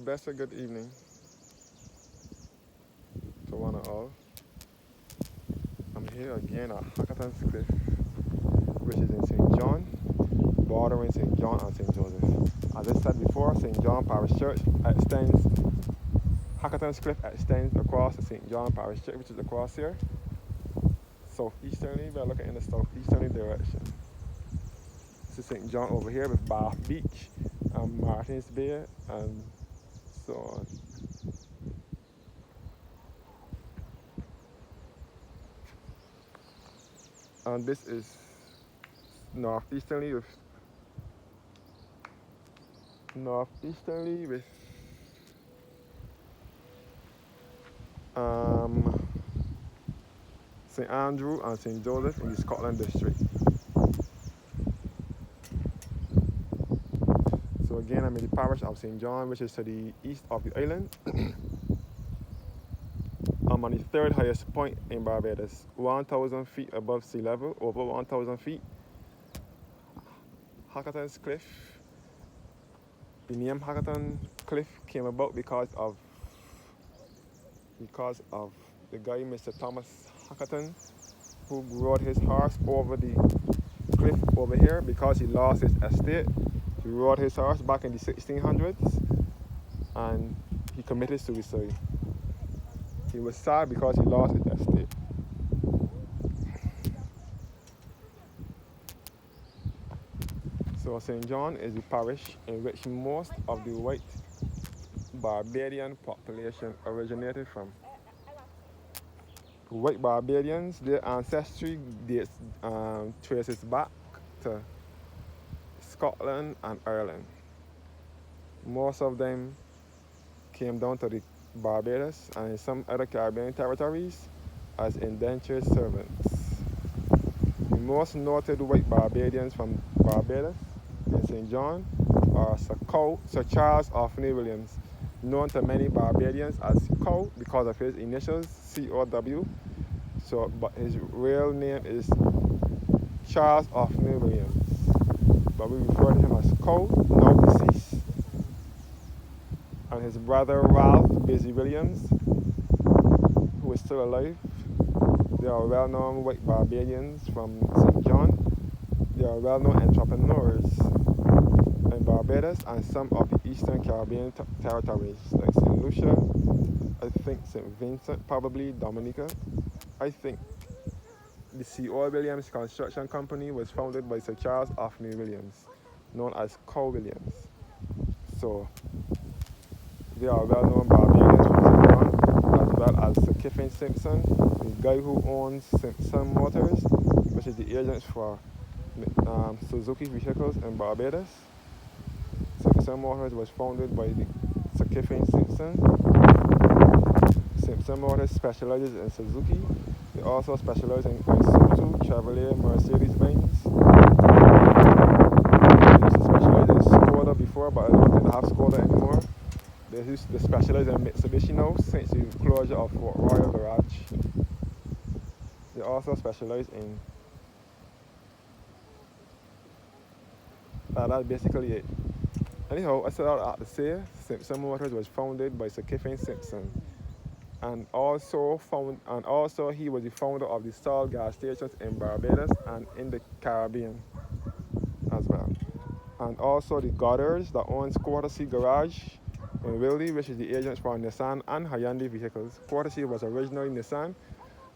blessed good evening to one and all. I'm here again at Hackleton Cliff, which is in St. John, bordering St. John and St. Joseph. As I said before, St. John Parish Church extends, Hackleton Cliff extends across the St. John Parish Church, which is across here. Southeasterly, we're looking in the southeasterly direction. This is St. John over here with Bath Beach and Martins Bay and so on. And this is northeasterly with St. Andrew and St. Joseph in the Scotland district. So again, I'm in the parish of St. John, which is to the east of the island. I'm on the third highest point in Barbados, 1,000 feet above sea level, over 1,000 feet. Hackleton's Cliff. The name Hackleton Cliff came about because of the guy, Mr. Thomas Hackleton, who rode his horse over the cliff over here because he lost his estate. He rode his horse back in the 1600s and he committed suicide. He was sad because he lost his estate. So St. John is the parish in which most of the white Barbadian population originated from. White Barbadians, their ancestry traces back to Scotland and Ireland. Most of them came down to the Barbados and in some other Caribbean territories as indentured servants. The most noted white Barbadians from Barbados in St. John are Sir Charles Orphaney Williams, known to many Barbadians as Cow because of his initials, C-O-W. But his real name is Charles Orphaney Williams. But we refer to him as Cow, now deceased. And his brother Ralph Busy Williams, who is still alive. They are well-known white Barbadians from St. John. They are well-known entrepreneurs in Barbados and some of the Eastern Caribbean territories, like St. Lucia, I think St. Vincent, probably Dominica. I think the C.O. Williams Construction Company was founded by Sir Charles Orphaney Williams, known as Cow Williams. So they are well-known Barbadians from St. John, as well as Sir Kiffin Simpson, the guy who owns Simpson Motors, which is the agent for Suzuki vehicles in Barbados. Simpson Motors was founded by Sir Kiffin Simpson. Simpson Motors specializes in Suzuki. They also specialize in Isuzu, Chevrolet, Mercedes-Benz. They used to specialize in Skoda before, but I don't think they have Skoda anymore. They specialize in Mitsubishi now since the closure of Fort Royal Garage. They also specialize in... that's basically it. Anyhow, I said all I had to say. Simpson Motors was founded by Sir Kiffin Simpson. And also he was the founder of the Salt gas stations in Barbados and in the Caribbean as well. And also the Goddards that owns Courtesy Garage in Wildy, which is the agents for Nissan and Hyundai vehicles. Courtesy was originally Nissan,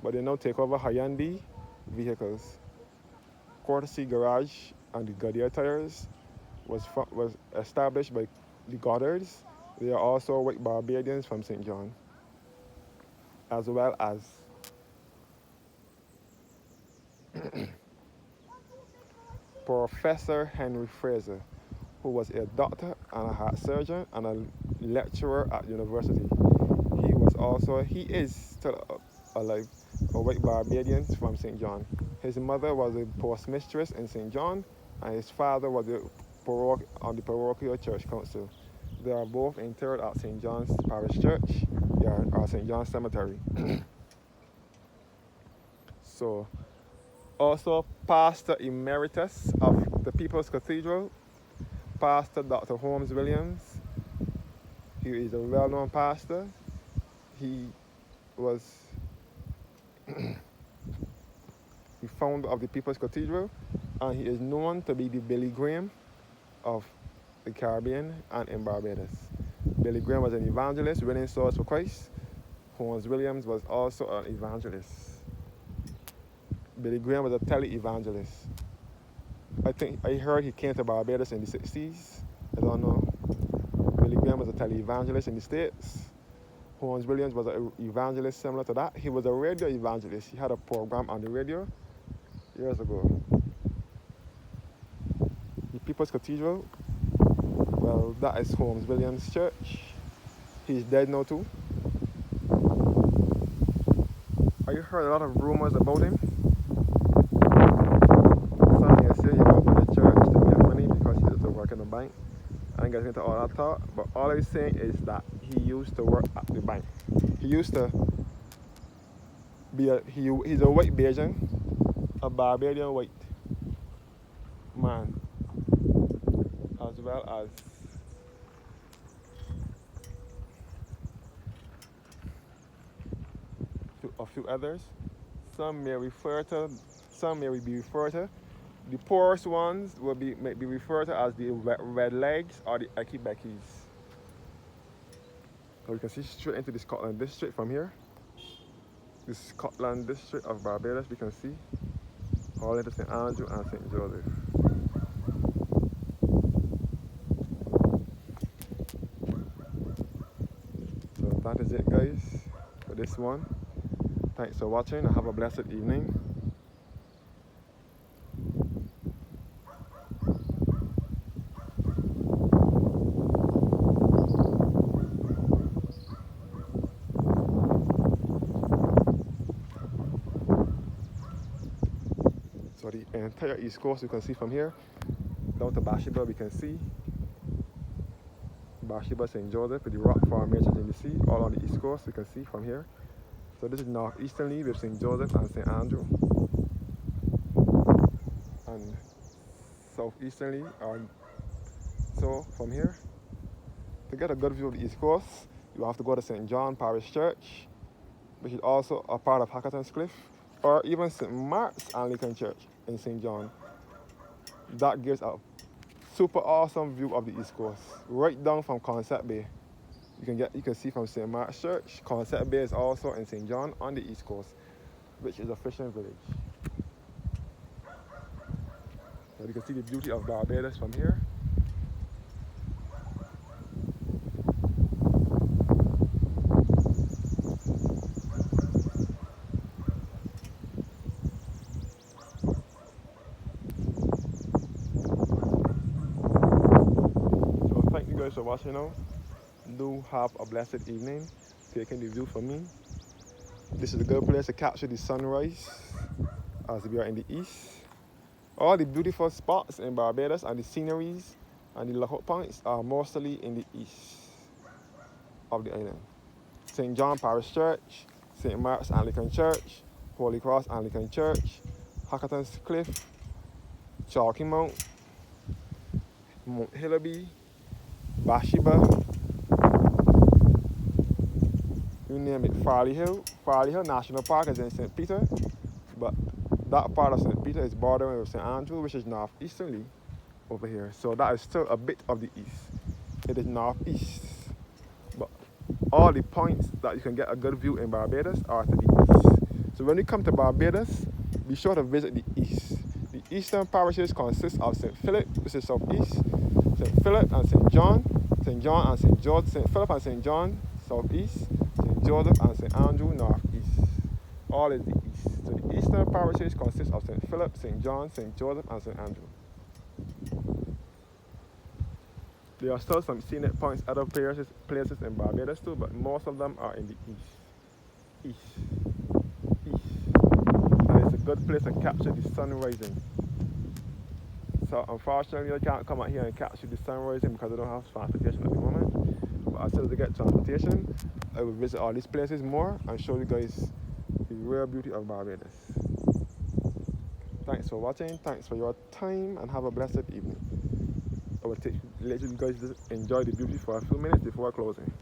but they now take over Hyundai vehicles. Courtesy Garage and the Goodyear tires was established by the Goddards. They are also white Barbadians from St. John, as well as Professor Henry Fraser, who was a doctor and a heart surgeon and a lecturer at university. He is still alive, a white Barbadian from St. John. His mother was a postmistress in St. John, and his father was on the parochial church council. They are both interred at St. John's Parish Church, or St. John's Cemetery. So, also Pastor Emeritus of the People's Cathedral, Pastor Dr. Holmes Williams, He is a well-known pastor. He was the founder of the People's Cathedral, and he is known to be the Billy Graham of the Caribbean and in Barbados. Billy Graham was an evangelist winning souls for Christ. Holmes Williams was also an evangelist. Billy Graham was a tele-evangelist. I heard he came to Barbados in the 60s. I don't know. Billy Graham was a tele-evangelist in the States. Holmes Williams was an evangelist similar to that. He was a radio evangelist. He had a program on the radio years ago. The People's Cathedral, well, that is Holmes Williams' church. He's dead now too. I heard a lot of rumors about him. Some may say he opened the church to get money because he used to work in the bank. I ain't getting into all that talk, but all I'm saying is that he used to work at the bank. He used to be he's a white Bajan, a Barbadian white man, as well as a few others. Some may be referred to. The poorest ones may be referred to as the red legs or the Eki Beckis. So you can see straight into the Scotland district from here. The Scotland district of Barbados, we can see all into St. Andrew and St. Joseph. So that is it, guys, for this one. Thanks for watching and have a blessed evening. So the entire East Coast you can see from here down to Bathsheba. We can see Bathsheba, St. Joseph with the rock formations in the sea, all on the East Coast you can see from here. So this is northeasterly with St. Joseph and St. Andrew, and southeasterly so from here. To get a good view of the East Coast, you have to go to St. John Parish Church, which is also a part of Hackleton's Cliff, or even St. Mark's Anglican Church in St. John. That gives a super awesome view of the East Coast, right down from Concept Bay. You can see from St. Mark's Church. Concept Bay is also in St. John on the East Coast, which is a fishing village. So you can see the beauty of Barbados from here. So thank you guys for watching now. Do have a blessed evening, taking the view from me. This is a good place to capture the sunrise as we are in the east. All the beautiful spots in Barbados and the sceneries and the lookout points are mostly in the east of the island. St. John Parish Church, St. Mark's Anglican Church, Holy Cross Anglican Church, Hackleton's Cliff, Chalky Mount, Mount Hillaby, Bathsheba, you name it, Farley Hill. Farley Hill National Park is in St. Peter, but that part of St. Peter is bordering with St. Andrew, which is northeasterly over here. So that is still a bit of the east. It is northeast. But all the points that you can get a good view in Barbados are to the east. So when you come to Barbados, be sure to visit the east. The eastern parishes consist of St. Philip, which is southeast, St. Philip and St. John, St. John and St. George, St. Philip and St. John, southeast, St. Joseph and St. Andrew, northeast. All is the east. So the eastern parishes consist of St. Philip, St. John, St. Joseph and St. Andrew. There are still some scenic points, other places in Barbados too, but most of them are in the east. And it's a good place to capture the sun rising. So unfortunately I can't come out here and capture the sun rising because I don't have transportation at the moment. But as soon as I get transportation, I will visit all these places more and show you guys the real beauty of Barbados. Thanks for watching, thanks for your time, and have a blessed evening. I will let you guys just enjoy the beauty for a few minutes before closing.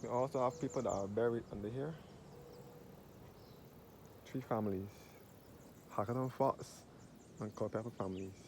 We also have people that are buried under here. 3 families. Hackleton Fox and Culpeper families.